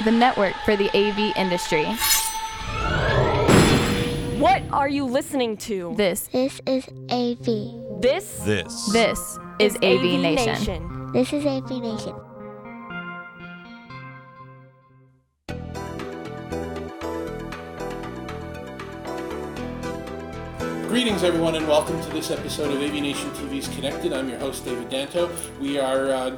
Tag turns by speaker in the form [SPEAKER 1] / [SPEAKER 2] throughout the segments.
[SPEAKER 1] the network for the AV industry.
[SPEAKER 2] What are you listening to?
[SPEAKER 1] This
[SPEAKER 3] is AV.
[SPEAKER 2] This
[SPEAKER 1] is AVNation.
[SPEAKER 3] This is AVNation.
[SPEAKER 4] Greetings, everyone, and welcome to this episode of AVNation TV's Connected. I'm your host, David Danto. We are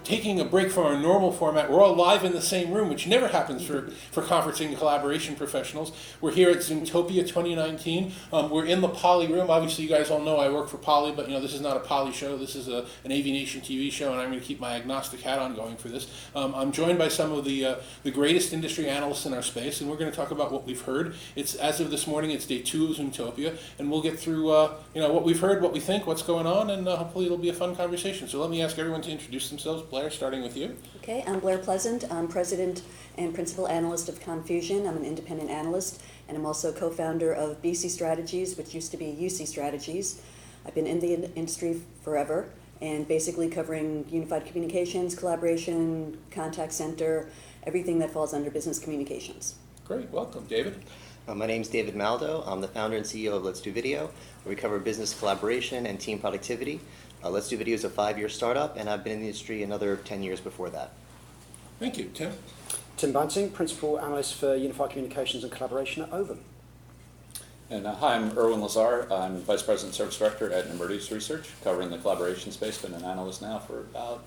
[SPEAKER 4] taking a break from our normal format. We're all live in the same room, which never happens for conferencing and collaboration professionals. We're here at Zoomtopia 2019. We're in the Poly room. Obviously, you guys all know I work for Poly, but this is not a Poly show. This is an AVNation TV show, and I'm going to keep my agnostic hat on going for this. I'm joined by some of the greatest industry analysts in our space, and we're going to talk about what we've heard. It's as of this morning, it's day 2 of Zoomtopia, and we'll get through what we've heard, what we think, what's going on, and hopefully it'll be a fun conversation. So let me ask everyone to introduce themselves. Blair, starting with you.
[SPEAKER 5] Okay, I'm Blair Pleasant. I'm president and principal analyst of Confusion. I'm an independent analyst, and I'm also co-founder of BC Strategies, which used to be UC Strategies. I've been in the industry forever, and basically covering unified communications, collaboration, contact center, everything that falls under business communications.
[SPEAKER 4] Great, welcome. David?
[SPEAKER 6] My name's David Maldo. I'm the founder and CEO of Let's Do Video, where we cover business collaboration and team productivity. Let's Do Video is a 5-year startup, and I've been in the industry another 10 years before that.
[SPEAKER 4] Thank you. Tim?
[SPEAKER 7] Tim Bunting, Principal Analyst for Unified Communications and Collaboration at Ovum.
[SPEAKER 8] And hi, I'm Erwin Lazar. I'm Vice President Service Director at Emerdius Research, covering the collaboration space. Been an analyst now for about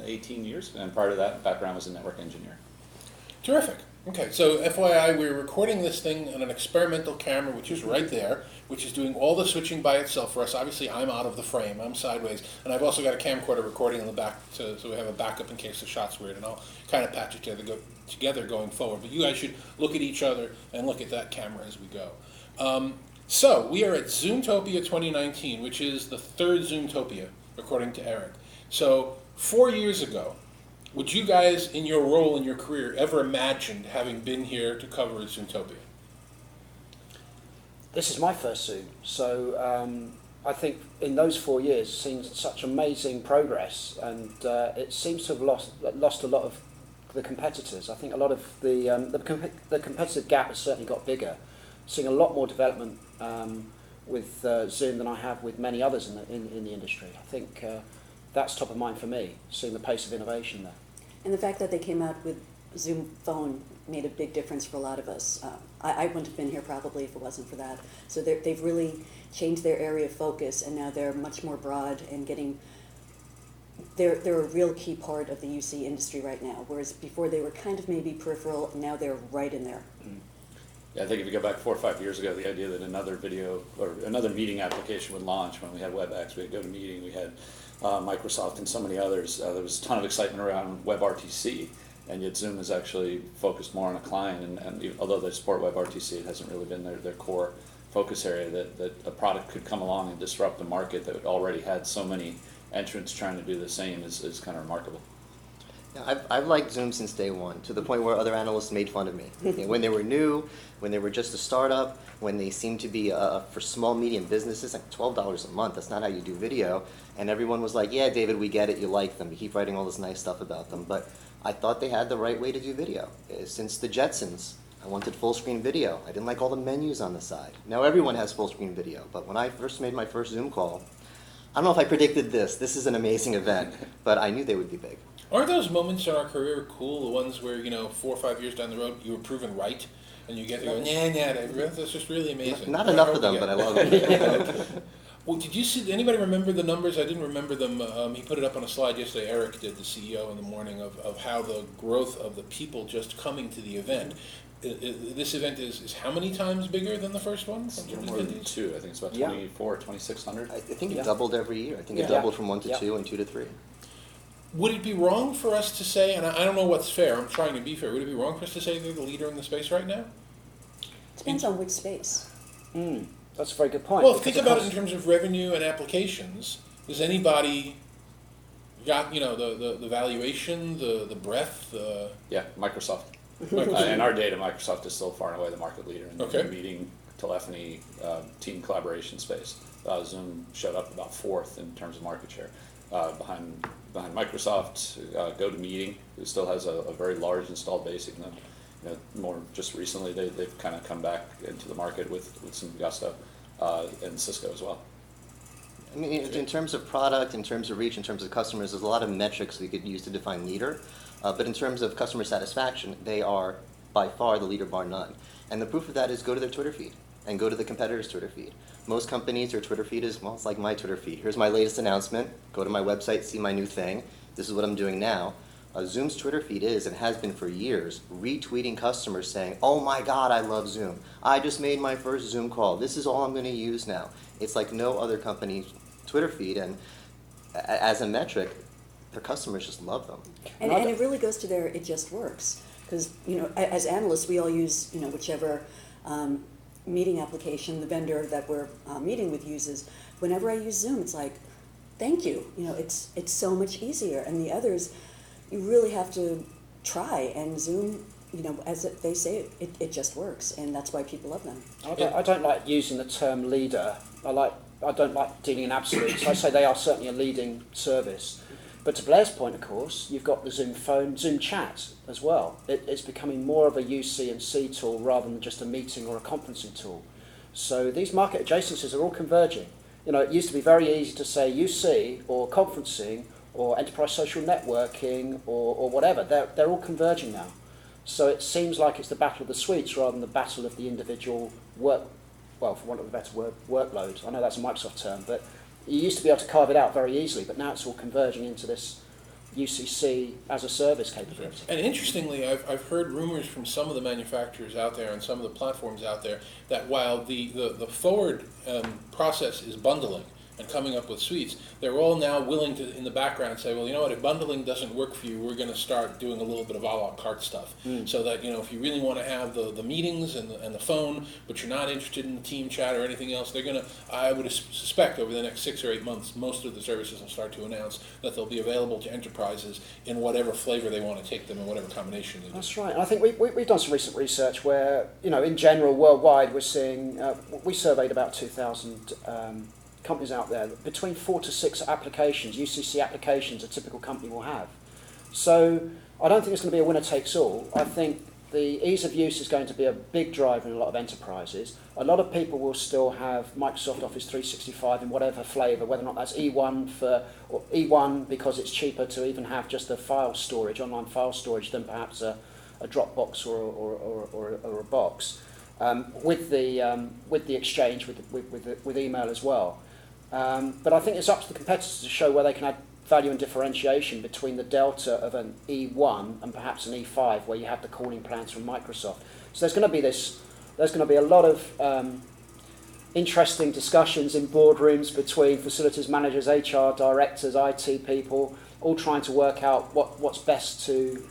[SPEAKER 8] 18 years, and prior to that, background was a network engineer.
[SPEAKER 4] Terrific. Okay, so FYI, we're recording this thing on an experimental camera, which is right there, which is doing all the switching by itself for us. Obviously, I'm out of the frame. I'm sideways. And I've also got a camcorder recording in the back, so we have a backup in case the shot's weird, and I'll kind of patch it together going forward. But you guys should look at each other and look at that camera as we go. So we are at Zoomtopia 2019, which is the third Zoomtopia, according to Eric. So 4 years ago, would you guys, in your role in your career, ever imagined having been here to cover Zoomtopia?
[SPEAKER 7] This is my first Zoom, so I think in those 4 years, seen such amazing progress, and it seems to have lost a lot of the competitors. I think a lot of the competitive gap has certainly got bigger. Seeing a lot more development with Zoom than I have with many others in the industry. I think that's top of mind for me, seeing the pace of innovation there.
[SPEAKER 5] And the fact that they came out with Zoom Phone made a big difference for a lot of us. I wouldn't have been here probably if it wasn't for that. So they've really changed their area of focus, and now they're much more broad and they're a real key part of the UC industry right now, whereas before they were kind of maybe peripheral, and now they're right in there.
[SPEAKER 8] Mm. Yeah, I think if you go back 4 or 5 years ago, the idea that another video or another meeting application would launch when we had WebEx, we had GoToMeeting, we had Microsoft and so many others. There was a ton of excitement around WebRTC, and yet Zoom is actually focused more on a client, and although they support WebRTC, it hasn't really been their core focus area, that a product could come along and disrupt a market that already had so many entrants trying to do the same is kind of remarkable.
[SPEAKER 6] Yeah, I've liked Zoom since day one, to the point where other analysts made fun of me. When they were new, when they were just a startup, when they seemed to be for small, medium businesses, like $12 a month, that's not how you do video. And everyone was like, yeah, David, we get it, you like them, you keep writing all this nice stuff about them. But I thought they had the right way to do video. Since the Jetsons, I wanted full screen video. I didn't like all the menus on the side. Now everyone has full screen video, but when I first made my first Zoom call, I don't know if I predicted this. This is an amazing event, but I knew they would be big.
[SPEAKER 4] Aren't those moments in our career cool, the ones where, 4 or 5 years down the road, you were proven right, and you get to go, that's just really amazing.
[SPEAKER 6] Not enough of them, but I love it.
[SPEAKER 4] Well, did anybody remember the numbers? I didn't remember them. He put it up on a slide yesterday. Eric did, the CEO, in the morning, of how the growth of the people just coming to the event. This event is how many times bigger than the first one?
[SPEAKER 8] More than 2. I think it's about 2,600.
[SPEAKER 6] I think it doubled every year. I think it doubled from 1 to 2 and 2 to 3.
[SPEAKER 4] Would it be wrong for us to say, and I don't know what's fair, I'm trying to be fair, would it be wrong for us to say they're the leader in the space right now?
[SPEAKER 5] Depends on which space.
[SPEAKER 7] That's a very good point.
[SPEAKER 4] Well, think about it in terms of revenue and applications. Does anybody got, the valuation, the breadth?
[SPEAKER 8] Yeah, Microsoft. In our data, Microsoft is still far and away the market leader in the meeting, telephony, team collaboration space. Zoom showed up about 4th in terms of market share, behind behind Microsoft, GoToMeeting, who still has a very large installed base, even though more just recently they've kind of come back into the market with some gusto, and Cisco as well.
[SPEAKER 6] I mean, in terms of product, in terms of reach, in terms of customers, there's a lot of metrics we could use to define leader. But in terms of customer satisfaction, they are by far the leader bar none. And the proof of that is go to their Twitter feed and go to the competitor's Twitter feed. Most companies, their Twitter feed is, well, it's like my Twitter feed. Here's my latest announcement. Go to my website, see my new thing. This is what I'm doing now. Zoom's Twitter feed is, and has been for years, retweeting customers saying, oh my God, I love Zoom. I just made my first Zoom call. This is all I'm going to use now. It's like no other company's Twitter feed, and as a metric, their customers just love them.
[SPEAKER 5] And it really goes to their it just works. Because, as analysts, we all use, whichever meeting application the vendor that we're meeting with uses. Whenever I use Zoom, it's like, thank you. It's so much easier. And the others, you really have to try. And Zoom, as they say, it just works. And that's why people love them.
[SPEAKER 7] I don't like using the term leader. I don't like dealing in absolutes. I say they are certainly a leading service. But to Blair's point, of course, you've got the Zoom phone, Zoom chat as well. It's becoming more of a UC and C tool rather than just a meeting or a conferencing tool. So these market adjacencies are all converging. It used to be very easy to say UC or conferencing or enterprise social networking or whatever. They're all converging now. So it seems like it's the battle of the suites rather than the battle of the individual for want of a better word, workload. I know that's a Microsoft term, but you used to be able to carve it out very easily, but now it's all converging into this UCC as a service capability.
[SPEAKER 4] And interestingly, I've heard rumors from some of the manufacturers out there and some of the platforms out there that while the forward process is bundling and coming up with suites, they're all now willing to, in the background, say, well, you know what, if bundling doesn't work for you, we're going to start doing a little bit of a la carte stuff. So that, if you really want to have the meetings and the phone, but you're not interested in the team chat or anything else, they're going to, I would suspect over the next 6 or 8 months, most of the services will start to announce that they'll be available to enterprises in whatever flavor they want to take them and whatever combination they do.
[SPEAKER 7] That's right. And I think we've done some recent research where, in general, worldwide, we're seeing, we surveyed about 2,000 companies out there, between 4 to 6 applications, UCC applications a typical company will have. So I don't think it's going to be a winner takes all. I think the ease of use is going to be a big driver in a lot of enterprises. A lot of people will still have Microsoft Office 365 in whatever flavour, whether or not that's or E1 because it's cheaper to even have just a file storage, online file storage, than perhaps a Dropbox or a box. With the exchange with email as well. But I think it's up to the competitors to show where they can add value and differentiation between the delta of an E1 and perhaps an E5, where you have the calling plans from Microsoft. So there's going to be a lot of interesting discussions in boardrooms between facilities managers, HR directors, IT people, all trying to work out what's best to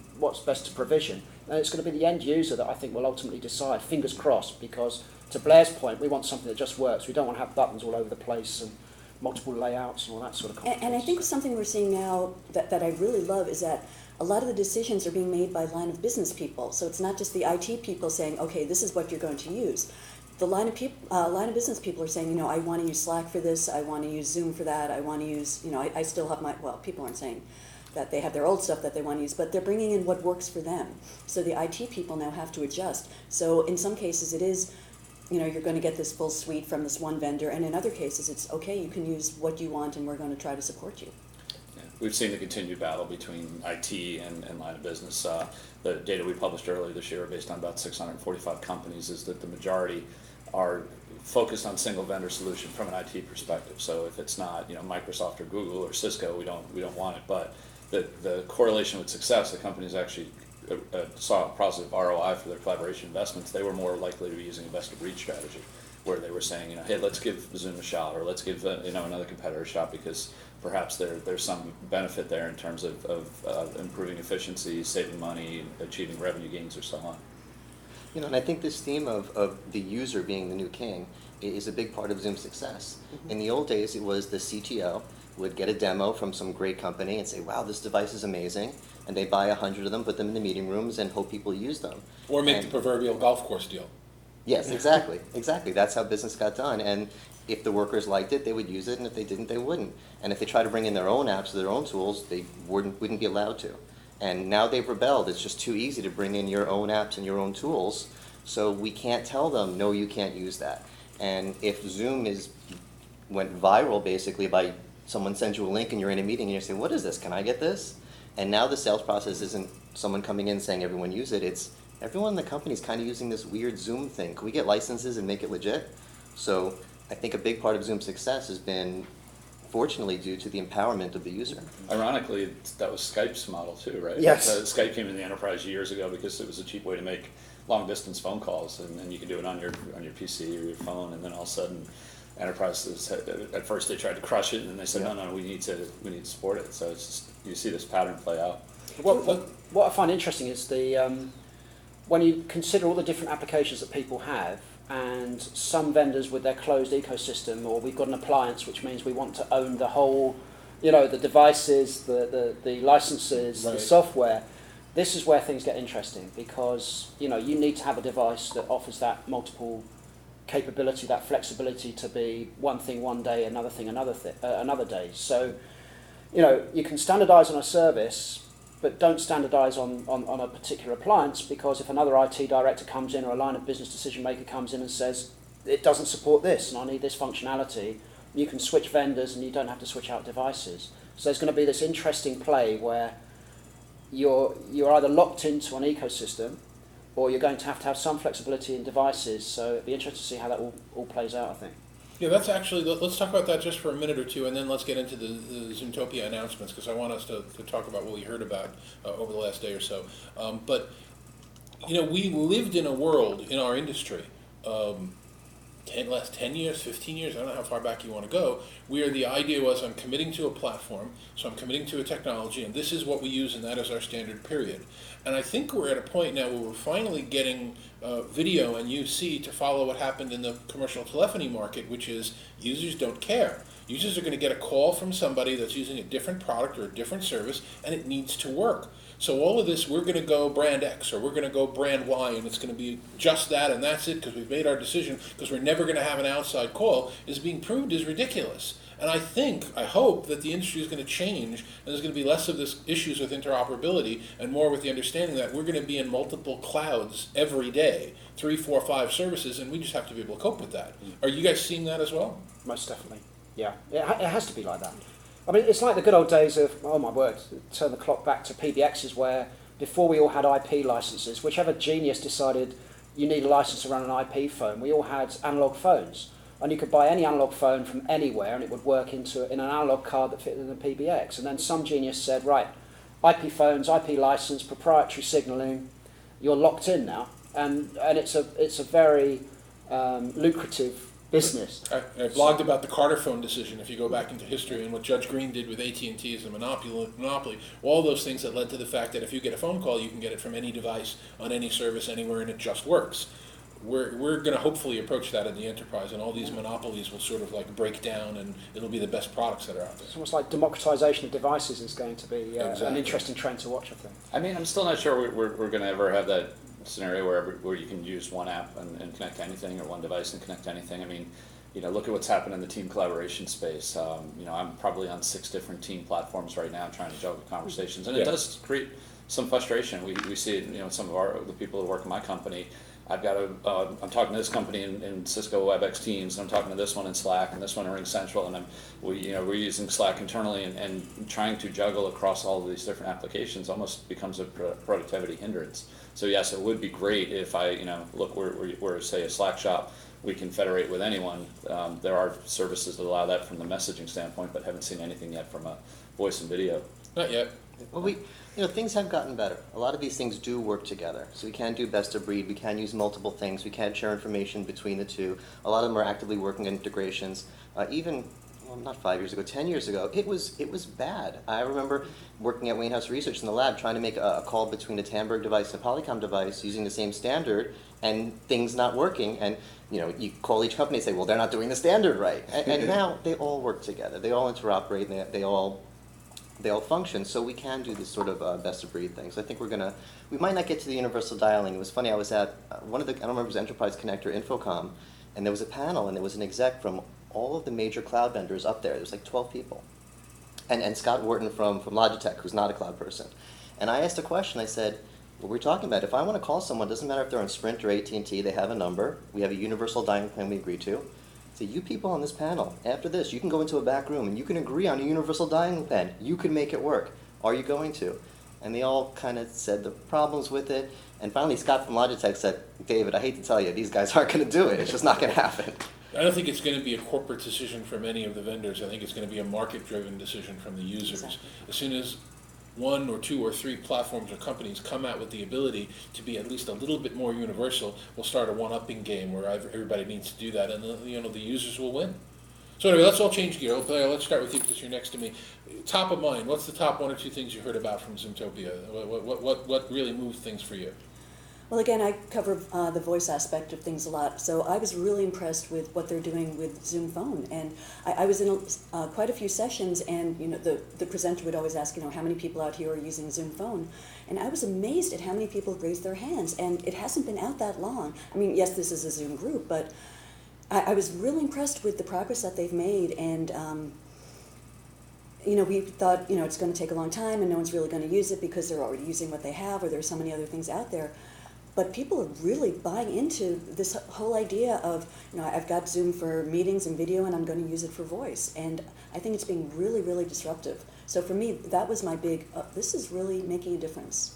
[SPEAKER 7] provision. And it's going to be the end user that I think will ultimately decide, fingers crossed, because to Blair's point, we want something that just works. We don't want to have buttons all over the place and multiple layouts and all that sort of content.
[SPEAKER 5] And I think something we're seeing now that I really love is that a lot of the decisions are being made by line of business people. So it's not just the IT people saying, okay, this is what you're going to use. The line of business people are saying, I want to use Slack for this, I want to use Zoom for that, I want to use, I still have people aren't saying that they have their old stuff that they want to use, but they're bringing in what works for them. So the IT people now have to adjust. So in some cases it is, you're going to get this full suite from this one vendor, and in other cases it's, okay, you can use what you want and we're going to try to support you.
[SPEAKER 8] Yeah. We've seen the continued battle between IT and line of business. The data we published earlier this year, based on about 645 companies, is that the majority are focused on single vendor solution from an IT perspective. So if it's not Microsoft or Google or Cisco, we don't want it. But the correlation with success, the companies actually saw a positive ROI for their collaboration investments. They were more likely to be using a best of breed strategy, where they were saying, hey, let's give Zoom a shot, or let's give another competitor a shot, because perhaps there's some benefit there in terms of improving efficiency, saving money, achieving revenue gains, or so on.
[SPEAKER 6] And I think this theme of the user being the new king is a big part of Zoom's success. Mm-hmm. In the old days, it was the CTO would get a demo from some great company and say, wow, this device is amazing. And they buy 100 of them, put them in the meeting rooms, and hope people use them.
[SPEAKER 4] Or make the proverbial golf course deal.
[SPEAKER 6] Yes, exactly. Exactly. That's how business got done. And if the workers liked it, they would use it, and if they didn't, they wouldn't. And if they try to bring in their own apps or their own tools, they wouldn't be allowed to. And now they've rebelled. It's just too easy to bring in your own apps and your own tools, so we can't tell them, no, you can't use that. And if Zoom went viral basically by someone sends you a link and you're in a meeting and you say, what is this? Can I get this? And now the sales process isn't someone coming in saying everyone use it. It's everyone in the company is kind of using this weird Zoom thing. Can we get licenses and make it legit? So I think a big part of Zoom's success has been, fortunately, due to the empowerment of the user.
[SPEAKER 8] Ironically, that was Skype's model too, right?
[SPEAKER 7] Yes.
[SPEAKER 8] Skype came in the enterprise years ago because it was a cheap way to make long-distance phone calls, and then you can do it on your PC or your phone, and then all of a sudden, enterprises at first they tried to crush it, and then they said, no, we need to support it. So it's just, you see this pattern play out.
[SPEAKER 7] What I find interesting is when you consider all the different applications that people have, and some vendors with their closed ecosystem, or we've got an appliance, which means we want to own the whole, the devices, the licenses,
[SPEAKER 4] right,
[SPEAKER 7] the software. This is where things get interesting, because you need to have a device that offers that multiple capability, that flexibility to be one thing one day, another thing another day. So, you can standardize on a service, but don't standardize on a particular appliance, because if another IT director comes in or a line of business decision maker comes in and says, it doesn't support this and I need this functionality, you can switch vendors and you don't have to switch out devices. So there's going to be this interesting play where you're either locked into an ecosystem, or you're going to have some flexibility in devices. So it'd be interesting to see how that all plays out, I think.
[SPEAKER 4] Yeah, that's actually, let's talk about that just for a minute or two, and then let's get into the Zoomtopia announcements, because I want us to talk about what we heard about over the last day or so. But, we lived in a world in our industry, last 10 years, 15 years, I don't know how far back you want to go, where the idea was I'm committing to a platform, so I'm committing to a technology, and this is what we use, and that is our standard, period. And I think we're at a point now where we're finally getting video and UC to follow what happened in the commercial telephony market, which is users don't care. Users are going to get a call from somebody that's using a different product or a different service, and it needs to work. So all of this, we're going to go brand X or we're going to go brand Y, and it's going to be just that and that's it because we've made our decision because we're never going to have an outside call, is being proved as ridiculous. And I hope that the industry is going to change, and there's going to be less of this issues with interoperability and more with the understanding that we're going to be in multiple clouds every day, 3, 4, 5 services, and we just have to be able to cope with that. Are you guys seeing that as well?
[SPEAKER 7] Most definitely. Yeah, it has to be like that. I mean, it's like the good old days of, oh my word, turn the clock back to PBXs, where before we all had IP licenses, whichever genius decided you need a license to run an IP phone, we all had analog phones. And you could buy any analog phone from anywhere and it would work in an analog card that fit in a PBX. And then some genius said, right, IP phones, IP license, proprietary signalling, you're locked in now. And it's a very lucrative business.
[SPEAKER 4] I blogged about the Carter phone decision, if you go back into history, and what Judge Green did with AT&T as a monopoly, all those things that led to the fact that if you get a phone call, you can get it from any device, on any service, anywhere, and it just works. We're going to hopefully approach that in the enterprise, and all these monopolies will sort of like break down, and it'll be the best products that are out there.
[SPEAKER 7] It's almost like democratization of devices is going to be
[SPEAKER 4] Exactly.
[SPEAKER 7] an interesting trend to watch, I think.
[SPEAKER 8] I mean, I'm still not sure we're going to ever have that scenario where you can use one app and connect to anything, or one device and connect to anything. I mean, look at what's happened in the team collaboration space. I'm probably on 6 different team platforms right now trying to juggle conversations, and it does create some frustration. We see it, some of the people who work in my company. I'm talking to this company in Cisco WebEx Teams, and I'm talking to this one in Slack, and this one in Ring Central, and we're using Slack internally, and trying to juggle across all of these different applications almost becomes a productivity hindrance. So yes, it would be great if we're say a Slack shop, we can federate with anyone. There are services that allow that from the messaging standpoint, but haven't seen anything yet from a voice and video.
[SPEAKER 4] Not yet.
[SPEAKER 6] Well, things have gotten better. A lot of these things do work together. So we can do best of breed. We can use multiple things. We can share information between the two. A lot of them are actively working on integrations. Not 5 years ago, 10 years ago, it was bad. I remember working at Wayne House Research in the lab trying to make a call between a Tandberg device and a Polycom device using the same standard, and things not working. And you call each company and say, well, they're not doing the standard right. And now they all work together. They all interoperate, and they all function, so we can do this sort of best of breed things. I think we might not get to the universal dialing. It was funny, I was at one of the, I don't remember, it was Enterprise Connector Infocom, and there was a panel, and there was an exec from all of the major cloud vendors up there. There's like 12 people. And Scott Wharton from Logitech, who's not a cloud person. And I asked a question. I said, what we're talking about, if I want to call someone, doesn't matter if they're on Sprint or AT&T, they have a number. We have a universal dialing plan we agree to. So you people on this panel, after this, you can go into a back room and you can agree on a universal dialing plan. You can make it work. Are you going to? And they all kind of said the problems with it. And finally, Scott from Logitech said, David, I hate to tell you, these guys aren't going to do it. It's just not going to happen.
[SPEAKER 4] I don't think it's going to be a corporate decision from any of the vendors. I think it's going to be a market-driven decision from the users.
[SPEAKER 5] Exactly.
[SPEAKER 4] As soon as one or two or three platforms or companies come out with the ability to be at least a little bit more universal, we'll start a one-upping game where everybody needs to do that, and the users will win. So anyway, let's all change gear. Let's start with you because you're next to me. Top of mind, what's the top one or two things you heard about from Zoomtopia? What really moved things for you?
[SPEAKER 5] Well, again, I cover the voice aspect of things a lot, so I was really impressed with what they're doing with Zoom Phone. And I was in quite a few sessions, and the presenter would always ask, how many people out here are using Zoom Phone? And I was amazed at how many people raised their hands, and it hasn't been out that long. I mean, yes, this is a Zoom group, but I was really impressed with the progress that they've made, and we thought, it's going to take a long time, and no one's really going to use it because they're already using what they have, or there's so many other things out there. But people are really buying into this whole idea of, I've got Zoom for meetings and video, and I'm going to use it for voice. And I think it's being really, really disruptive. So for me, that was my big, this is really making a difference.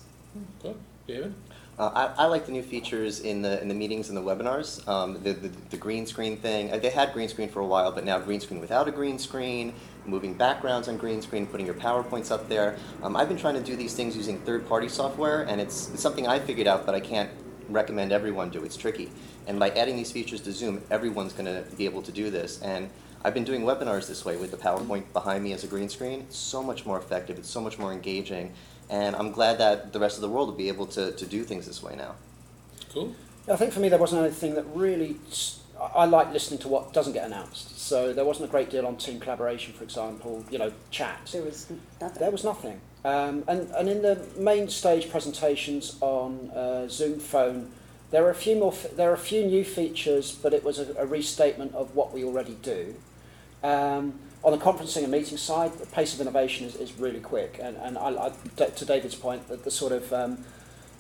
[SPEAKER 4] Good. David?
[SPEAKER 6] I like the new features in the meetings and the webinars. The green screen thing. They had green screen for a while, but now green screen without a green screen, moving backgrounds on green screen, putting your PowerPoints up there. I've been trying to do these things using third-party software, and it's something I figured out, but I can't recommend everyone do. It's tricky. And by adding these features to Zoom, everyone's going to be able to do this. And I've been doing webinars this way with the PowerPoint behind me as a green screen. It's so much more effective. It's so much more engaging. And I'm glad that the rest of the world will be able to do things this way now.
[SPEAKER 4] Cool.
[SPEAKER 7] I think for me there wasn't anything that really, I like listening to what doesn't get announced. So there wasn't a great deal on team collaboration, for example, chat.
[SPEAKER 5] There was nothing.
[SPEAKER 7] There was nothing. And in the main stage presentations on Zoom Phone, there are a few new features, but it was a restatement of what we already do. On the conferencing and meeting side, the pace of innovation is really quick, and I, to David's point, the sort of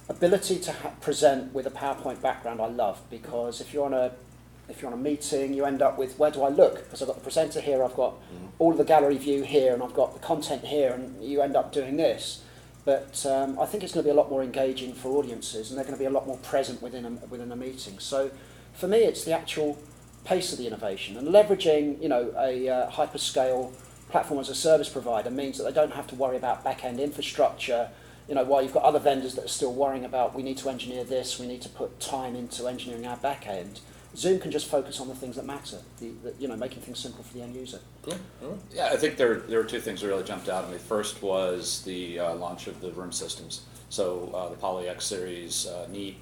[SPEAKER 7] ability to present with a PowerPoint background I love, because if you're on a meeting, you end up with, where do I look? Because I've got the presenter here, I've got all of the gallery view here, and I've got the content here, and you end up doing this. But I think it's going to be a lot more engaging for audiences, and they're going to be a lot more present within a meeting. So for me, it's the actual pace of the innovation, and leveraging a hyperscale platform as a service provider means that they don't have to worry about back-end infrastructure, while you've got other vendors that are still worrying about, we need to engineer this, we need to put time into engineering our back-end. Zoom can just focus on the things that matter, making things simple for the end user.
[SPEAKER 4] Cool. All right.
[SPEAKER 8] Yeah, I think there were two things that really jumped out at me. First was the launch of the room systems. So the Poly X series, neat.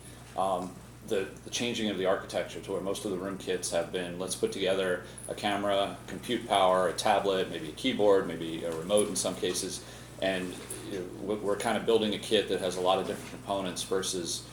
[SPEAKER 8] The changing of the architecture to where most of the room kits have been, let's put together a camera, compute power, a tablet, maybe a keyboard, maybe a remote in some cases, and we're kind of building a kit that has a lot of different components versus,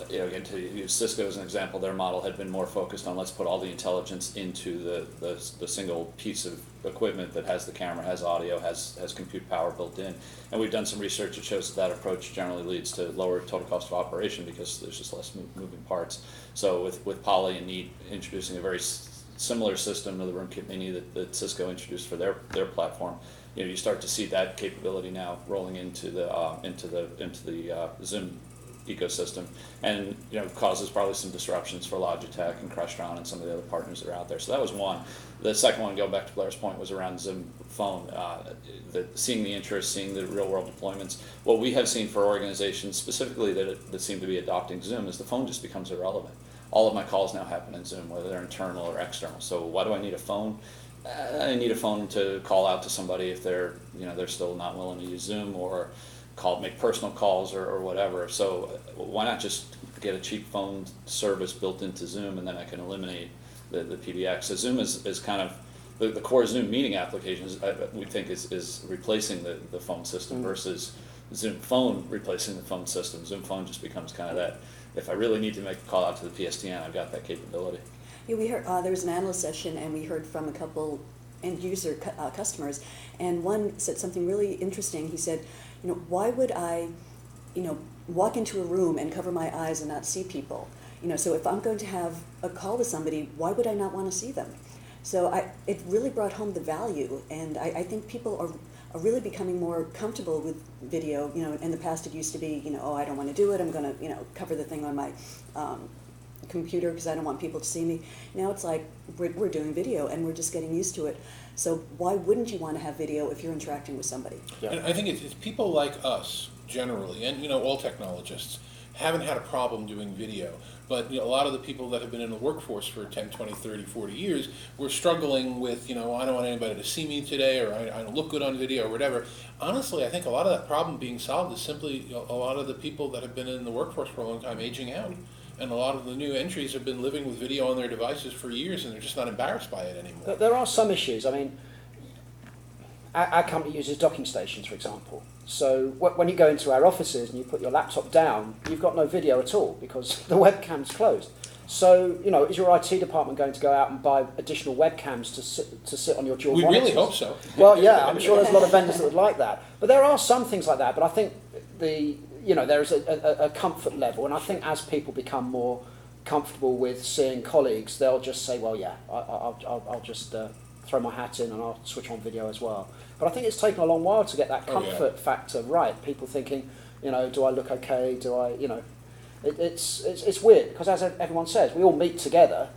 [SPEAKER 8] again, to use Cisco as an example, their model had been more focused on let's put all the intelligence into the single piece of equipment that has the camera, has audio, has compute power built in. And we've done some research that shows that approach generally leads to lower total cost of operation because there's just less moving parts. So with Poly and Neat introducing a very similar system to the Room Kit Mini that Cisco introduced for their platform, you start to see that capability now rolling into the Zoom ecosystem, and causes probably some disruptions for Logitech and Crestron and some of the other partners that are out there. So that was one. The second one, going back to Blair's point, was around Zoom Phone. Seeing the interest, seeing the real world deployments. What we have seen for organizations specifically that seem to be adopting Zoom is the phone just becomes irrelevant. All of my calls now happen in Zoom, whether they're internal or external. So why do I need a phone? I need a phone to call out to somebody if they're still not willing to use Zoom, or make personal calls or whatever. So why not just get a cheap phone service built into Zoom, and then I can eliminate the PBX. So Zoom is kind of the core Zoom meeting applications. We think is replacing the phone system versus Zoom Phone replacing the phone system. Zoom Phone just becomes kind of that. If I really need to make a call out to the PSTN, I've got that capability.
[SPEAKER 5] Yeah, we heard there was an analyst session, and we heard from a couple end user customers, and one said something really interesting. He said, why would I, walk into a room and cover my eyes and not see people? So if I'm going to have a call with somebody, why would I not want to see them? So it really brought home the value, and I think people are really becoming more comfortable with video. In the past it used to be, I don't want to do it. I'm going to, cover the thing on my computer because I don't want people to see me. Now it's like we're doing video and we're just getting used to it. So why wouldn't you want to have video if you're interacting with somebody?
[SPEAKER 7] Yeah.
[SPEAKER 4] And I think it's people like us generally, and all technologists haven't had a problem doing video. But a lot of the people that have been in the workforce for 10, 20, 30, 40 years were struggling with, I don't want anybody to see me today, or I don't look good on video or whatever. Honestly, I think a lot of that problem being solved is simply a lot of the people that have been in the workforce for a long time aging out. And a lot of the new entries have been living with video on their devices for years, and they're just not embarrassed by it anymore.
[SPEAKER 7] There are some issues. I mean, our company uses docking stations, for example. So when you go into our offices and you put your laptop down, you've got no video at all because the webcam's closed. So, is your IT department going to go out and buy additional webcams to sit on your dual monitors?
[SPEAKER 4] We really hope so.
[SPEAKER 7] Well, yeah, I'm sure there's a lot of vendors that would like that. But there are some things like that. But I think there's a comfort level. And I think as people become more comfortable with seeing colleagues, they'll just say, well, yeah, I'll just throw my hat in and I'll switch on video as well. But I think it's taken a long while to get that comfort factor right. People thinking, do I look okay? Do I, it's weird because as everyone says, we all meet together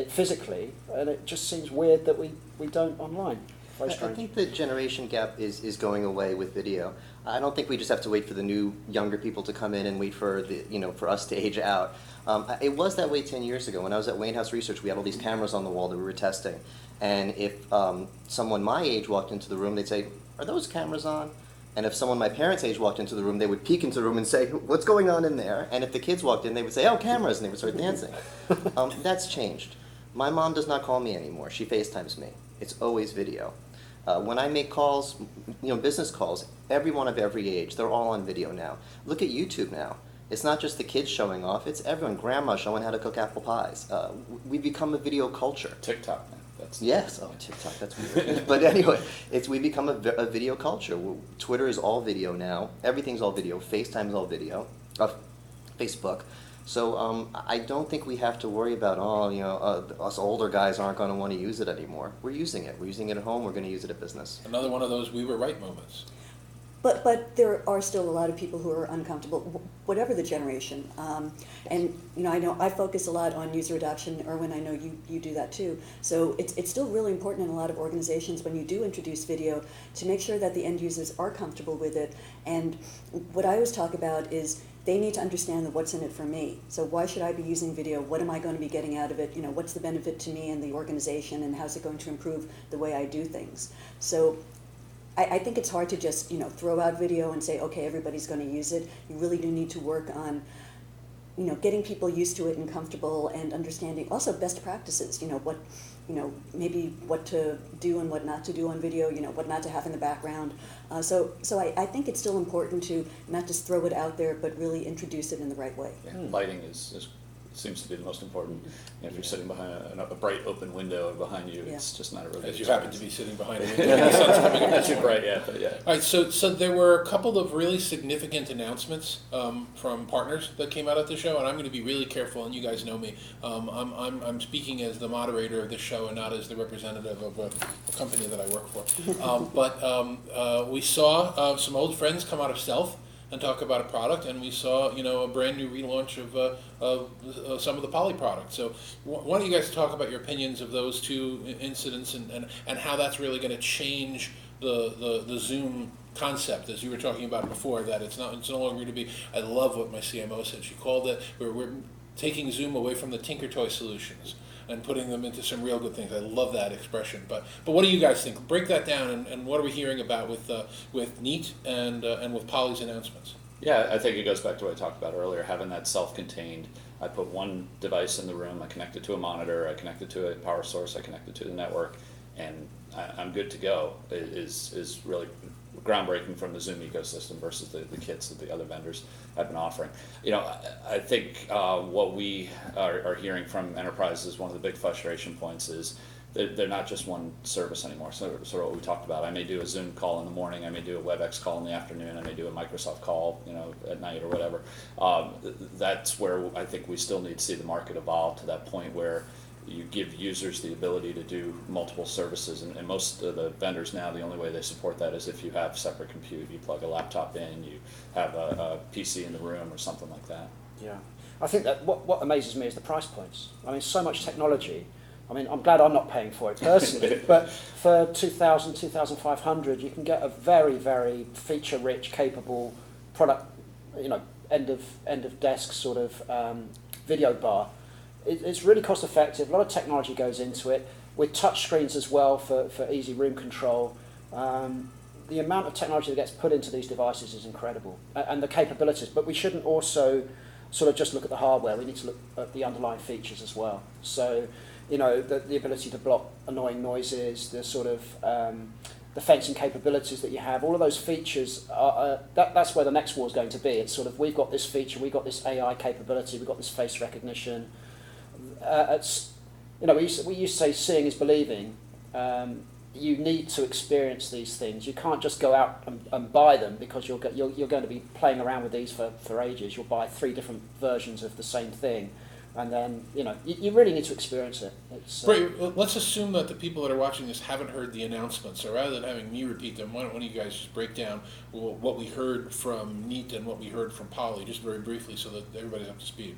[SPEAKER 7] physically, and it just seems weird that we don't online. Very strange.
[SPEAKER 6] I think the generation gap is going away with video. I don't think we just have to wait for the new younger people to come in and wait for for us to age out. It was that way 10 years ago. When I was at Wayne House Research, we had all these cameras on the wall that we were testing. And if someone my age walked into the room, they'd say, "Are those cameras on?" And if someone my parents' age walked into the room, they would peek into the room and say, "What's going on in there?" And if the kids walked in, they would say, "Oh, cameras," and they would start dancing. That's changed. My mom does not call me anymore. She FaceTimes me. It's always video. When I make calls, business calls, everyone of every age, they're all on video now. Look at YouTube now. It's not just the kids showing off, it's everyone, grandma showing how to cook apple pies. We've become a video culture.
[SPEAKER 8] TikTok, man.
[SPEAKER 6] Yes, TikTok, that's weird. But anyway, we become a video culture. Twitter is all video now. Everything's all video. FaceTime's all video. Facebook. So I don't think we have to worry about, us older guys aren't going to want to use it anymore. We're using it. We're using it at home. We're going to use it at business.
[SPEAKER 4] Another one of those we were right moments.
[SPEAKER 5] But there are still a lot of people who are uncomfortable, whatever the generation. And I know I focus a lot on user adoption. Erwin, I know you do that too. So it's still really important in a lot of organizations when you do introduce video to make sure that the end users are comfortable with it. And what I always talk about is they need to understand what's in it for me. So why should I be using video? What am I going to be getting out of it? What's the benefit to me and the organization, and how's it going to improve the way I do things? So I think it's hard to just throw out video and say, okay, everybody's going to use it. You really do need to work on getting people used to it and comfortable, and understanding also best practices. Maybe what to do and what not to do on video. What not to have in the background. So I think it's still important to not just throw it out there, but really introduce it in the right way.
[SPEAKER 8] Yeah, lighting seems to be the most important. If you're sitting behind a bright open window behind you, it's just not a really
[SPEAKER 4] As
[SPEAKER 8] good
[SPEAKER 4] you happen to
[SPEAKER 8] experience.
[SPEAKER 4] be sitting behind a window, the sun's coming up.
[SPEAKER 8] That's too bright, yeah, but yeah.
[SPEAKER 4] All right, so there were a couple of really significant announcements from partners that came out at the show, and I'm going to be really careful, and you guys know me. I'm speaking as the moderator of this show and not as the representative of a company that I work for. But we saw some old friends come out of stealth and talk about a product, and we saw a brand new relaunch of some of the Poly products. So why don't you guys talk about your opinions of those two incidents and how that's really going to change the Zoom concept, as you were talking about before, that it's no longer going to be. I love what my CMO said. She called it, we're taking Zoom away from the Tinker Toy solutions and putting them into some real good things. I love that expression. But what do you guys think? Break that down, and what are we hearing about with Neat and with Poly's announcements?
[SPEAKER 8] Yeah, I think it goes back to what I talked about earlier, having that self-contained. I put one device in the room, I connect it to a monitor, I connect it to a power source, I connect it to the network, and I'm good to go. Is really groundbreaking from the Zoom ecosystem versus the kits that the other vendors have been offering. You know, I think what we are hearing from enterprises, one of the big frustration points is they're not just one service anymore. So sort of what we talked about. I may do a Zoom call in the morning. I may do a WebEx call in the afternoon. I may do a Microsoft call, you know, at night or whatever. That's where I think we still need to see the market evolve to that point where you give users the ability to do multiple services. And most of the vendors now, the only way they support that is if you have separate compute. You plug a laptop in, you have a PC in the room or something like that.
[SPEAKER 7] Yeah. I think that what amazes me is the price points. I mean, so much technology. I mean, I'm glad I'm not paying for it personally, but for 2,000, 2,500, you can get a very, very feature-rich, capable product, you know, end of desk sort of video bar. It's really cost-effective. A lot of technology goes into it, with touch screens as well for easy room control. The amount of technology that gets put into these devices is incredible, and the capabilities. But we shouldn't also sort of just look at the hardware. We need to look at the underlying features as well. So, you know, the ability to block annoying noises, the sort of the fencing capabilities that you have, all of those features, that's where the next war is going to be. It's sort of, we've got this feature, we've got this AI capability, we've got this face recognition. You know, we used to say seeing is believing. You need to experience these things. You can't just go out and buy them, because you're going to be playing around with these for ages. You'll buy 3 different versions of the same thing. And then, you know, you really need to experience it.
[SPEAKER 4] Right. Let's assume that the people that are watching this haven't heard the announcements. So rather than having me repeat them, why don't one of you guys just break down what we heard from Neat and what we heard from Poly, just very briefly, so that everybody's up to speed.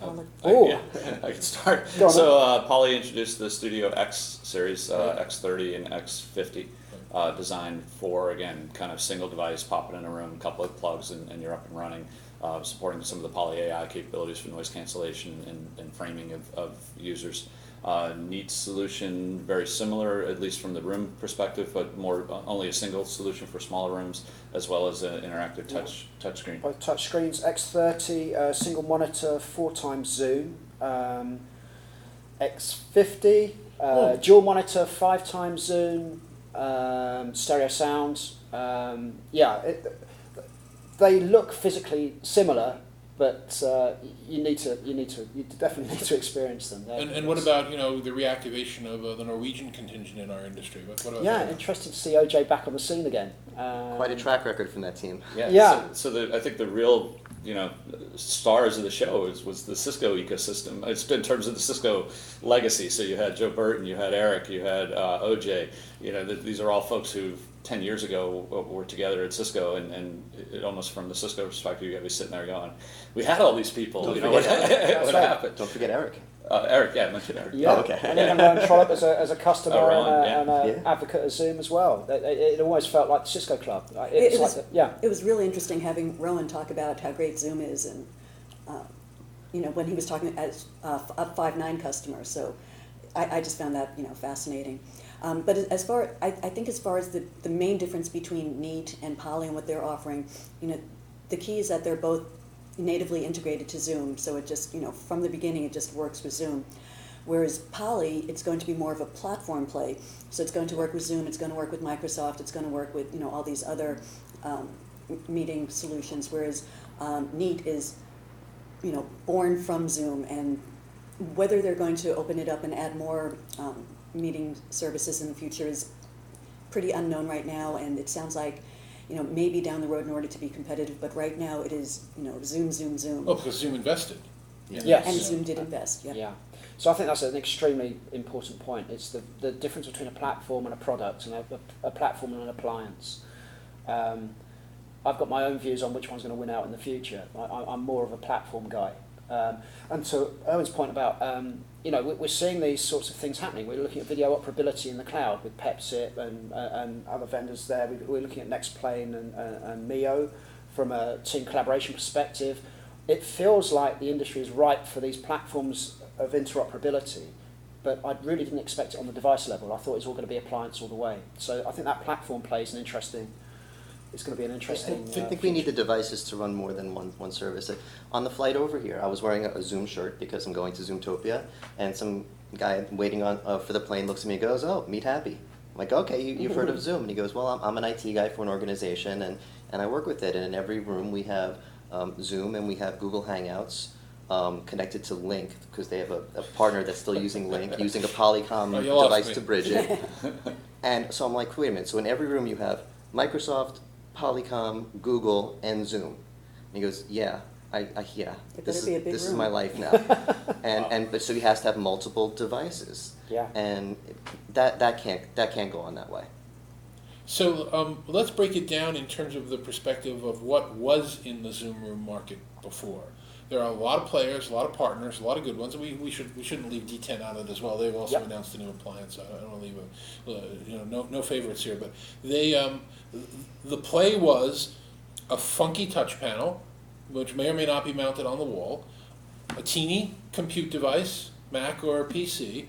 [SPEAKER 8] I can start. So Poly introduced the Studio X series, X30 and X50, designed for, again, kind of single device, pop it in a room, a couple of plugs, and you're up and running. Supporting some of the Poly AI capabilities for noise cancellation and framing of users. Neat solution, very similar, at least from the room perspective, but more only a single solution for smaller rooms, as well as an interactive touch screen.
[SPEAKER 7] Both touch screens, X30, single monitor, 4x Zoom, X50, dual monitor, 5x Zoom, stereo sound. They look physically similar, but you definitely need to experience them.
[SPEAKER 4] And what about, you know, the reactivation of the Norwegian contingent in our industry? What about that?
[SPEAKER 7] Interesting to see OJ back on the scene again.
[SPEAKER 6] Quite a track record from that team.
[SPEAKER 8] Yeah. So I think the real, you know, stars of the show was the Cisco ecosystem. It's in terms of the Cisco legacy. So you had Joe Burton, you had Eric, you had OJ. You know, these are all folks who 10 years ago were together at Cisco, and it almost from the Cisco perspective, you got to be sitting there going, we had all these people.
[SPEAKER 6] Don't
[SPEAKER 8] you know,
[SPEAKER 6] forget
[SPEAKER 8] what happened?
[SPEAKER 6] Don't forget Eric.
[SPEAKER 8] Eric, I mentioned Eric.
[SPEAKER 7] Yeah,
[SPEAKER 6] okay.
[SPEAKER 7] And even Ron Trollope as a customer
[SPEAKER 8] Ron,
[SPEAKER 7] and an advocate of Zoom as well. It almost felt like the Cisco club. It
[SPEAKER 5] was really interesting having Rowan talk about how great Zoom is, and you know, when he was talking as a 5.9 customer. So I just found that, you know, fascinating. But I think as far as the main difference between Neat and Poly and what they're offering, you know, the key is that they're both natively integrated to Zoom. So it just, you know, from the beginning it just works with Zoom. Whereas Poly, it's going to be more of a platform play. So it's going to work with Zoom, it's going to work with Microsoft, it's going to work with, you know, all these other meeting solutions. Whereas Neat is, you know, born from Zoom, and whether they're going to open it up and add more meeting services in the future is pretty unknown right now, and it sounds like, you know, maybe down the road in order to be competitive, but right now it is, you know, Zoom.
[SPEAKER 4] Oh, because Zoom invested.
[SPEAKER 7] Yes.
[SPEAKER 5] And Zoom did invest,
[SPEAKER 7] Yeah. So I think that's an extremely important point. It's the difference between a platform and a product, and a platform and an appliance. I've got my own views on which one's going to win out in the future. I'm more of a platform guy. And to Owen's point about, you know, we're seeing these sorts of things happening. We're looking at video operability in the cloud with PepSip and other vendors there. We're looking at Nextplane and Mio from a team collaboration perspective. It feels like the industry is ripe for these platforms of interoperability, but I really didn't expect it on the device level. I thought it was all going to be appliance all the way. So I think that platform plays an interesting. It's going to be an interesting.
[SPEAKER 6] I think we need the devices to run more than one service. On the flight over here, I was wearing a Zoom shirt because I'm going to Zoomtopia, and some guy waiting on for the plane looks at me and goes, "Oh, meet Happy." I'm like, okay, you've heard of Zoom. And he goes, well, I'm an IT guy for an organization, and I work with it. And in every room we have Zoom, and we have Google Hangouts connected to Link, because they have a partner that's still using Link, using a Polycom device to bridge it. And so I'm like, wait a minute, so in every room you have Microsoft, Polycom, Google, and Zoom. And he goes, yeah, yeah, this is my life now. But so he has to have multiple devices.
[SPEAKER 7] Yeah.
[SPEAKER 6] And that can't go on that way.
[SPEAKER 4] So let's break it down in terms of the perspective of what was in the Zoom room market before. There are a lot of players, a lot of partners, a lot of good ones. We shouldn't leave D10 out of it as well. They've also announced a new appliance. I don't want to leave no favorites here, but they the play was a funky touch panel, which may or may not be mounted on the wall, a teeny compute device, Mac or PC,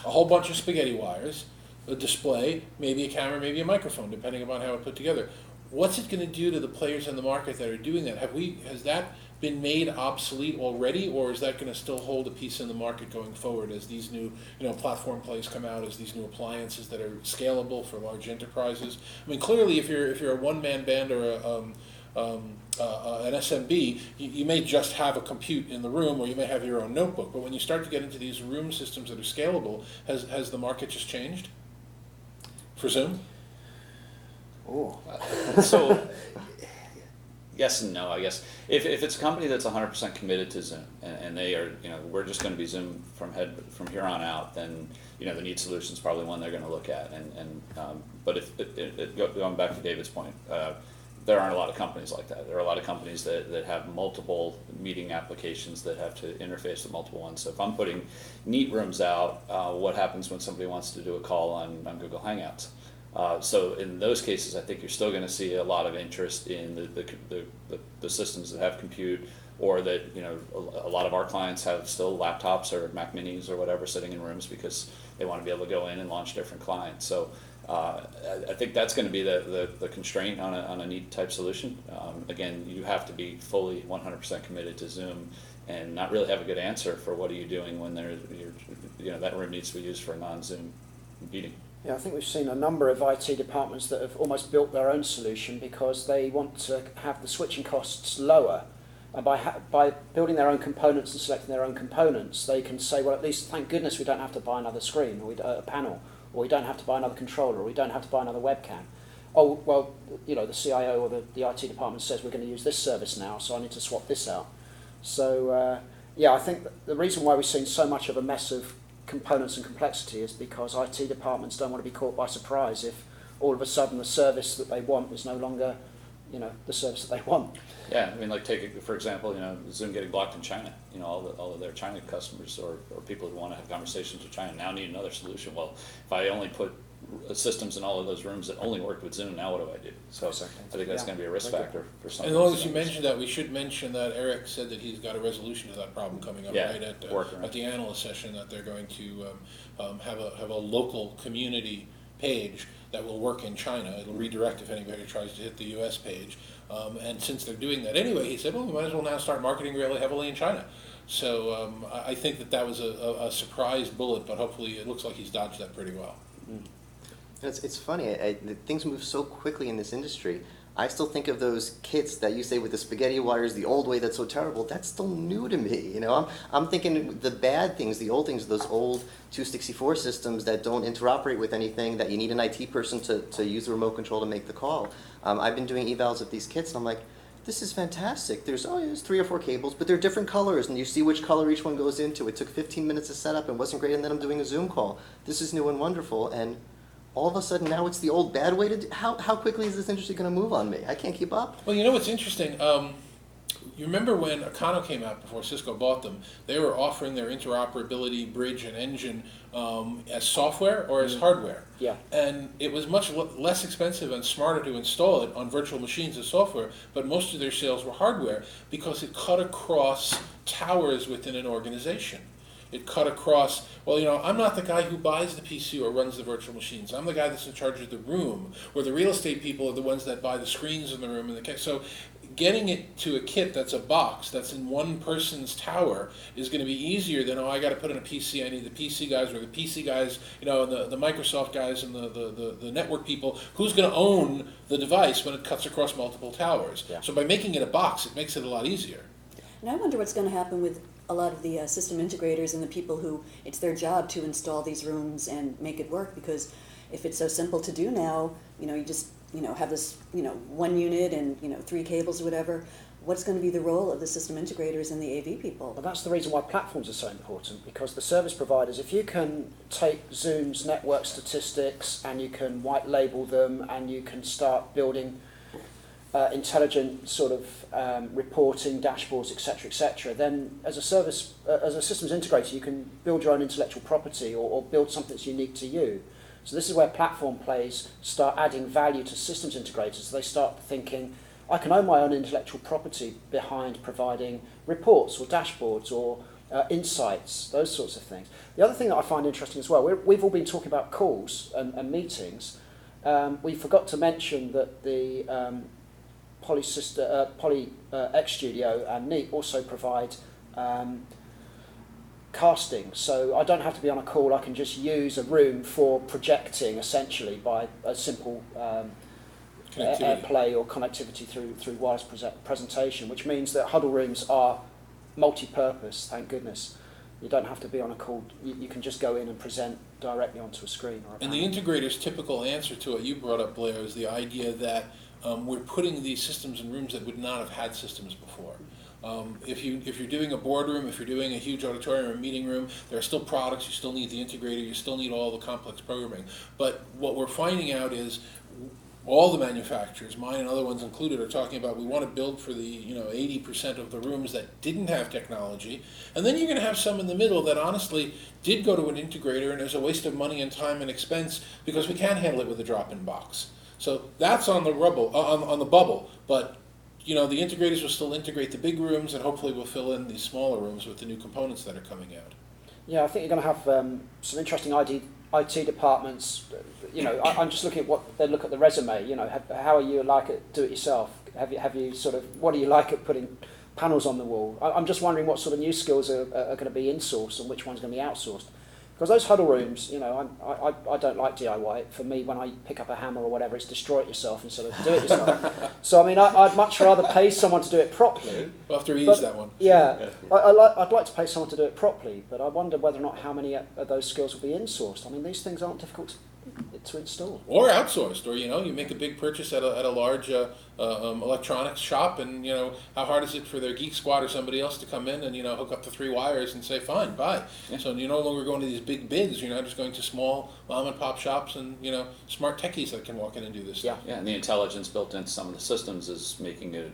[SPEAKER 4] a whole bunch of spaghetti wires, a display, maybe a camera, maybe a microphone, depending upon how it's put together. What's it going to do to the players in the market that are doing that? Has that been made obsolete already, or is that going to still hold a piece in the market going forward as these new platform plays come out, as these new appliances that are scalable for large enterprises? I mean, clearly, if you're a one-man band or an SMB, you may just have a compute in the room, or you may have your own notebook. But when you start to get into these room systems that are scalable, has the market just changed for Zoom?
[SPEAKER 7] Oh.
[SPEAKER 8] So, yes and no, I guess. If it's a company that's 100% committed to Zoom, and they are, we're just going to be Zoom from here on out, then, the Neat solution is probably one they're going to look at. But going back to David's point, there aren't a lot of companies like that. There are a lot of companies that have multiple meeting applications that have to interface with multiple ones. So if I'm putting Neat rooms out, what happens when somebody wants to do a call on Google Hangouts? So in those cases, I think you're still going to see a lot of interest in the systems that have compute, or that a lot of our clients have still laptops or Mac Minis or whatever sitting in rooms because they want to be able to go in and launch different clients. So I think that's going to be the constraint on a Neat type solution. Again, you have to be fully 100% committed to Zoom and not really have a good answer for what are you doing when that room needs to be used for a non-Zoom meeting.
[SPEAKER 7] Yeah, I think we've seen a number of IT departments that have almost built their own solution because they want to have the switching costs lower. And by building their own components and selecting their own components, they can say, well, at least thank goodness we don't have to buy another screen, or a panel, or we don't have to buy another controller, or we don't have to buy another webcam. Oh, well, the CIO or the IT department says we're going to use this service now, so I need to swap this out. So, I think the reason why we've seen so much of a mess of components and complexity is because IT departments don't want to be caught by surprise if all of a sudden the service that they want is no longer, the service that they want.
[SPEAKER 8] Yeah, I mean, like for example, Zoom getting blocked in China. All of their China customers or people who want to have conversations with China now need another solution. Well, if I only put systems in all of those rooms that only worked with Zoom, now what do I do? So exactly. I think that's going to be a risk factor for some.
[SPEAKER 4] And as long as you mentioned that, we should mention that Eric said that he's got a resolution to that problem coming up right at the analyst session, that they're going to have a local community page that will work in China. It'll redirect if anybody tries to hit the U.S. page. And since they're doing that anyway, he said, well, we might as well now start marketing really heavily in China. So I think that was a surprise bullet, but hopefully it looks like he's dodged that pretty well.
[SPEAKER 6] Mm. It's funny, things move so quickly in this industry. I still think of those kits that you say with the spaghetti wires, the old way that's so terrible. That's still new to me. I'm thinking the bad things, the old things, those old 264 systems that don't interoperate with anything, that you need an IT person to use the remote control to make the call. I've been doing evals of these kits, and I'm like, this is fantastic. There's 3 or 4 cables, but they're different colors, and you see which color each one goes into. It took 15 minutes to set up and wasn't great, and then I'm doing a Zoom call. This is new and wonderful, and all of a sudden now it's the old bad way to do. How quickly is this industry going to move on me? I can't keep up.
[SPEAKER 4] Well, what's interesting? You remember when Acano came out before Cisco bought them? They were offering their interoperability bridge and engine as software or as hardware.
[SPEAKER 7] Yeah.
[SPEAKER 4] And it was much less expensive and smarter to install it on virtual machines as software, but most of their sales were hardware because it cut across towers within an organization. It cut across, I'm not the guy who buys the PC or runs the virtual machines. I'm the guy that's in charge of the room, where the real estate people are the ones that buy the screens in the room. So getting it to a kit that's a box that's in one person's tower is going to be easier than, I got to put in a PC. I need the PC guys, or the PC guys, and the Microsoft guys and the network people. Who's going to own the device when it cuts across multiple towers?
[SPEAKER 7] Yeah.
[SPEAKER 4] So by making it a box, it makes it a lot easier.
[SPEAKER 5] And I wonder what's going to happen with a lot of the system integrators and the people who it's their job to install these rooms and make it work, because if it's so simple to do now, you just have this, one unit and, 3 cables or whatever. What's going to be the role of the system integrators and the AV people?
[SPEAKER 7] Well, that's the reason why platforms are so important, because the service providers, if you can take Zoom's network statistics and you can white label them and you can start building intelligent sort of reporting, dashboards, etc., then as a systems integrator, you can build your own intellectual property or build something that's unique to you. So this is where platform players start adding value to systems integrators. They start thinking, I can own my own intellectual property behind providing reports or dashboards or insights, those sorts of things. The other thing that I find interesting as well, we've all been talking about calls and meetings. We forgot to mention that the Poly X Studio and Neat also provide casting, so I don't have to be on a call. I can just use a room for projecting, essentially, by a simple AirPlay or connectivity through wireless presentation, which means that huddle rooms are multi-purpose, thank goodness. You don't have to be on a call. You can just go in and present directly onto a screen.
[SPEAKER 4] And the integrator's typical answer to what you brought up, Blair, is the idea that we're putting these systems in rooms that would not have had systems before. If you're doing a boardroom, if you're doing a huge auditorium or meeting room, there are still products. You still need the integrator. You still need all the complex programming. But what we're finding out is all the manufacturers, mine and other ones included, are talking about we want to build for the 80% of the rooms that didn't have technology, and then you're going to have some in the middle that honestly did go to an integrator, and there's a waste of money and time and expense because we can't handle it with a drop-in box. So that's on the on the bubble, but the integrators will still integrate the big rooms, and hopefully we'll fill in these smaller rooms with the new components that are coming out.
[SPEAKER 7] Yeah, I think you're going to have some interesting IT departments. I'm just looking at what they look at the resume. How are you like at do it yourself? Have you sort of, what do you like at putting panels on the wall? I'm just wondering what sort of new skills are going to be insourced and which one's going to be outsourced. Because those huddle rooms, I don't like DIY. For me, when I pick up a hammer or whatever, it's destroy it yourself instead of do it yourself. So, I'd much rather pay someone to do it properly.
[SPEAKER 4] We'll have to reuse that one.
[SPEAKER 7] Yeah, I'd like to pay someone to do it properly, but I wonder whether or not how many of those skills will be insourced. These things aren't difficult to install.
[SPEAKER 4] Or outsourced, or you make a big purchase at a large electronics shop, and how hard is it for their Geek Squad or somebody else to come in and hook up the 3 wires and say fine, buy. Yeah. So you're no longer going to these big bids. You're not just going to small mom and pop shops and smart techies that can walk in and do this.
[SPEAKER 7] Yeah,
[SPEAKER 4] stuff.
[SPEAKER 8] Yeah, and the intelligence built into some of the systems is making it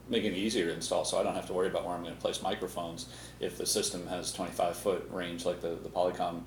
[SPEAKER 8] making it easier to install, so I don't have to worry about where I'm going to place microphones if the system has 25-foot range like the Polycom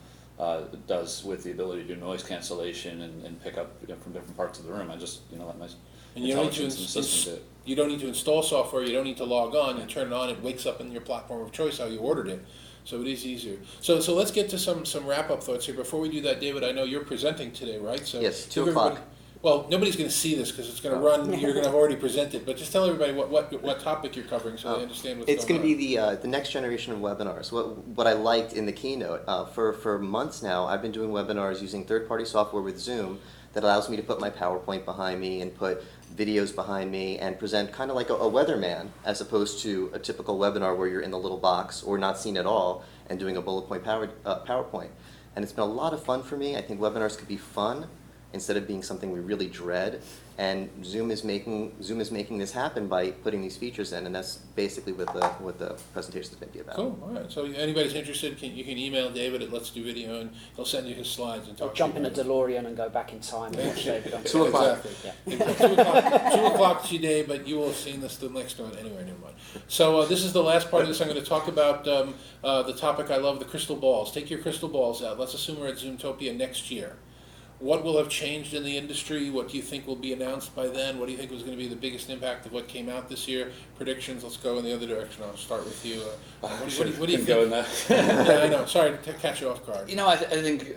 [SPEAKER 8] does, with the ability to do noise cancellation and pick up from different parts of the room. I just let my intelligence in the system do it.
[SPEAKER 4] You don't need to install software. You don't need to log on. You turn it on. It wakes up in your platform of choice how you ordered it. So it is easier. So let's get to some wrap-up thoughts here. Before we do that, David, I know you're presenting today, right? So
[SPEAKER 6] yes, 2 o'clock.
[SPEAKER 4] Well, nobody's going to see this because it's going to run. You're going to have already presented, but just tell everybody what topic you're covering so they understand what's going on.
[SPEAKER 6] It's going to be the next generation of webinars. What I liked in the keynote, for months now, I've been doing webinars using third-party software with Zoom that allows me to put my PowerPoint behind me and put videos behind me and present kind of like a weatherman, as opposed to a typical webinar where you're in the little box or not seen at all and doing a bullet point PowerPoint. And it's been a lot of fun for me. I think webinars could be fun instead of being something we really dread. And Zoom is making this happen by putting these features in, and that's basically what the presentation is going to be about.
[SPEAKER 4] Cool. All right. So anybody's interested, you can email David at Let's Do Video, and he'll send you his slides and talk.
[SPEAKER 7] Or jump in a DeLorean and go back in time and watch David on
[SPEAKER 6] 2 o'clock.
[SPEAKER 4] Exactly. Yeah. 2 o'clock today, but you will have seen this the next one anyway. Never mind. So this is the last part of this. I'm going to talk about the topic I love: the crystal balls. Take your crystal balls out. Let's assume we're at Zoomtopia next year. What will have changed in the industry? What do you think will be announced by then? What do you think was going to be the biggest impact of what came out this year? Predictions. Let's go in the other direction. I'll start with you. What do you think?
[SPEAKER 8] Go in that.
[SPEAKER 4] Yeah, I know. Sorry to catch you off guard.
[SPEAKER 8] I think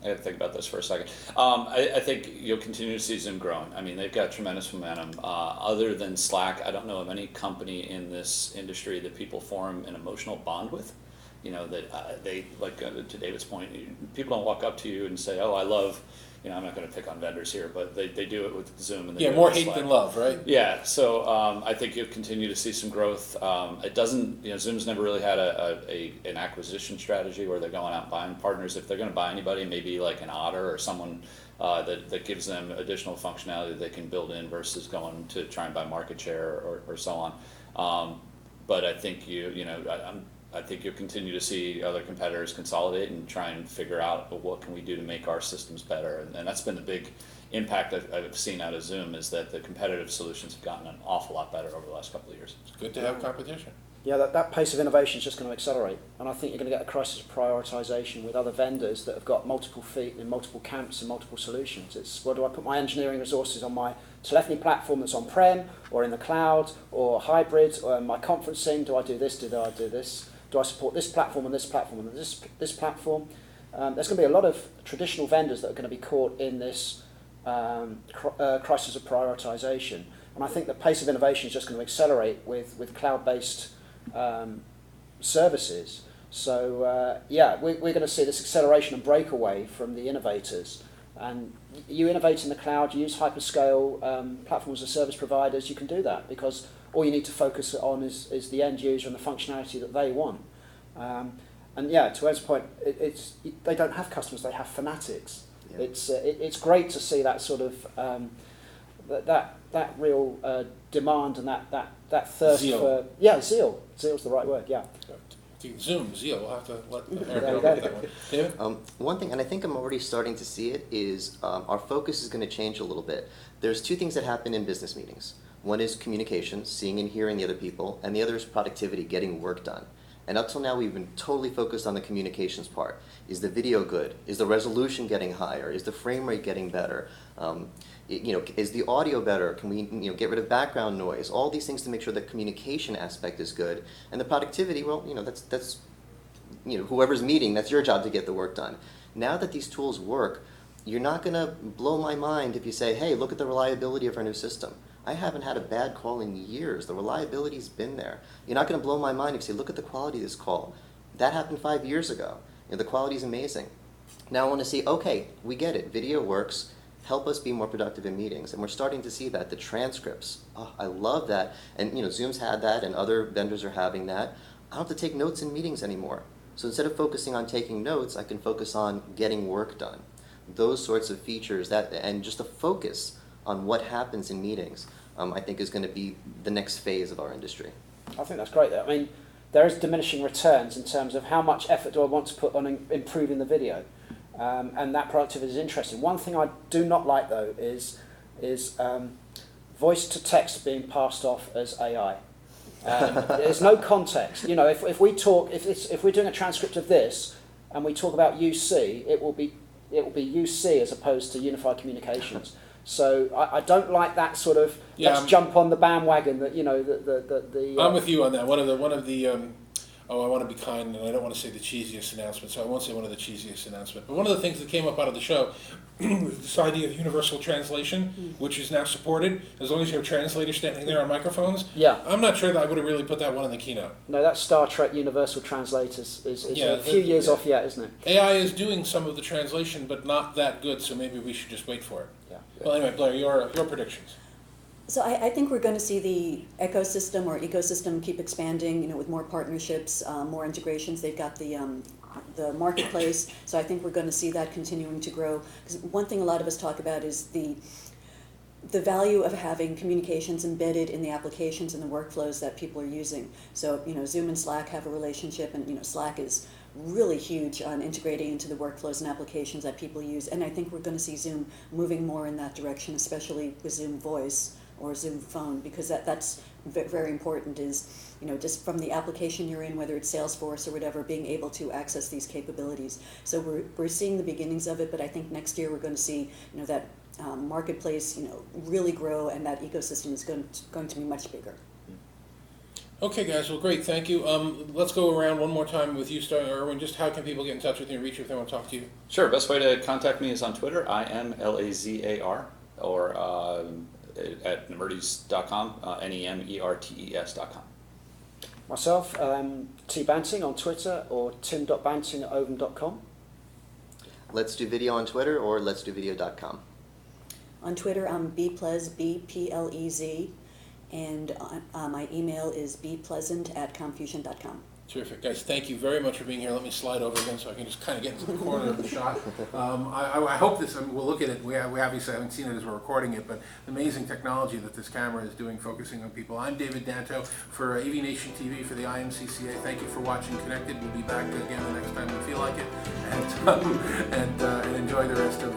[SPEAKER 8] I got to think about this for a second. I think you'll continue to see Zoom growing. I mean, they've got tremendous momentum. Other than Slack, I don't know of any company in this industry that people form an emotional bond with. You know, that they, like to David's point, people don't walk up to you and say, oh, I love, you know, I'm not going to pick on vendors here, but they do it with Zoom. And they do
[SPEAKER 4] more
[SPEAKER 8] it with
[SPEAKER 4] hate
[SPEAKER 8] Slack.
[SPEAKER 4] than love, right?
[SPEAKER 8] Yeah, so I think you'll continue to see some growth. It doesn't, you know, Zoom's never really had an acquisition strategy where they're going out and buying partners. If they're going to buy anybody, maybe like an Otter or someone that gives them additional functionality that they can build in versus going to try and buy market share or so on. But I think I think you'll continue to see other competitors consolidate and try and figure out what can we do to make our systems better. And that's been the big impact I've seen out of Zoom, is that the competitive solutions have gotten an awful lot better over the last couple of years.
[SPEAKER 4] It's good to have competition.
[SPEAKER 7] Yeah, that pace of innovation is just going to accelerate. And I think you're going to get a crisis of prioritization with other vendors that have got multiple feet in multiple camps and multiple solutions. It's, where do I put my engineering resources on my telephony platform that's on-prem or in the cloud or hybrid, or my conferencing? Do I do this? Do I do this? Do I support this platform and this platform and this platform? There's going to be a lot of traditional vendors that are going to be caught in this crisis of prioritization. And I think the pace of innovation is just going to accelerate with cloud-based services. So we're going to see this acceleration and breakaway from the innovators. And you innovate in the cloud, you use hyperscale platforms as service providers, you can do that because all you need to focus on is the end user and the functionality that they want. And yeah, to Ed's point, they don't have customers, they have fanatics. Yeah. It's great to see that sort of that real demand and that thirst
[SPEAKER 4] zeal.
[SPEAKER 7] for zeal. Zeal's the right word. Yeah.
[SPEAKER 4] Zoom, zeal. We'll have to let Aaron
[SPEAKER 7] There you
[SPEAKER 4] know
[SPEAKER 7] go.
[SPEAKER 4] about that one. David?
[SPEAKER 6] One thing, and I think I'm already starting to see it, is our focus is going to change a little bit. There's two things that happen in business meetings. One is communication, seeing and hearing the other people, and the other is productivity, getting work done. And up till now, we've been totally focused on the communications part. Is the video good? Is the resolution getting higher? Is the frame rate getting better? Is the audio better? Can we get rid of background noise? All these things to make sure the communication aspect is good. And the productivity, well, that's whoever's meeting, that's your job to get the work done. Now that these tools work, you're not going to blow my mind if you say, hey, look at the reliability of our new system. I haven't had a bad call in years. The reliability's been there. You're not going to blow my mind if you say, look at the quality of this call. That happened 5 years ago. The quality's amazing. Now I want to see, okay, we get it. Video works. Help us be more productive in meetings. And we're starting to see that. The transcripts. Oh, I love that. And Zoom's had that, and other vendors are having that. I don't have to take notes in meetings anymore. So instead of focusing on taking notes, I can focus on getting work done. Those sorts of features, and just a focus on what happens in meetings, I think is going to be the next phase of our industry.
[SPEAKER 7] I think that's great. I mean, there is diminishing returns in terms of how much effort do I want to put on improving the video. And that productivity is interesting. One thing I do not like, though, is voice to text being passed off as AI. There's no context. If we're doing a transcript of this and we talk about UC, it will be UC as opposed to unified communications. So I don't like that sort of let's jump on the bandwagon that
[SPEAKER 4] I'm with you on that. One of the I want to be kind, and I don't want to say the cheesiest announcement, so I won't say one of the cheesiest announcements. But one of the things that came up out of the show was this idea of universal translation, which is now supported as long as you have translators standing there on microphones.
[SPEAKER 7] Yeah.
[SPEAKER 4] I'm not sure that I would have really put that one in the keynote.
[SPEAKER 7] No, that Star Trek universal translators is a few years off yet, isn't it?
[SPEAKER 4] AI is doing some of the translation, but not that good, so maybe we should just wait for it.
[SPEAKER 7] Yeah.
[SPEAKER 4] Well, anyway, Blair, your predictions.
[SPEAKER 5] So I think we're going to see the ecosystem keep expanding, with more partnerships, more integrations. They've got the marketplace, so I think we're going to see that continuing to grow. Because one thing a lot of us talk about is the value of having communications embedded in the applications and the workflows that people are using. So, Zoom and Slack have a relationship, and, Slack is really huge on integrating into the workflows and applications that people use. And I think we're going to see Zoom moving more in that direction, especially with Zoom Voice or Zoom Phone, because that's very important is, just from the application you're in, whether it's Salesforce or whatever, being able to access these capabilities. So we're seeing the beginnings of it, but I think next year we're going to see, that marketplace, really grow, and that ecosystem is going to be much bigger.
[SPEAKER 4] Okay, guys. Well, great. Thank you. Let's go around one more time with you, starting Erwin. Just how can people get in touch with you and reach you if they want to talk to you?
[SPEAKER 8] Sure. Best way to contact me is on Twitter. IMLAZAR, or at nemertes.com. NEMERTES.com.
[SPEAKER 7] Myself, T Banting on Twitter, or tim.banting@ovum.com.
[SPEAKER 6] Let's Do Video on Twitter or letsdovideo.com.
[SPEAKER 5] On Twitter, I'm bplez, BPLEZ, and my email is bpleasant@confusion.com.
[SPEAKER 4] Terrific, guys. Thank you very much for being here. Let me slide over again so I can just kind of get into the corner of the shot. I hope this, we'll look at it. We obviously haven't seen it as we're recording it, but the amazing technology that this camera is doing, focusing on people. I'm David Danto for AVNation TV for the IMCCA. Thank you for watching Connected. We'll be back again the next time we feel like it. And enjoy the rest of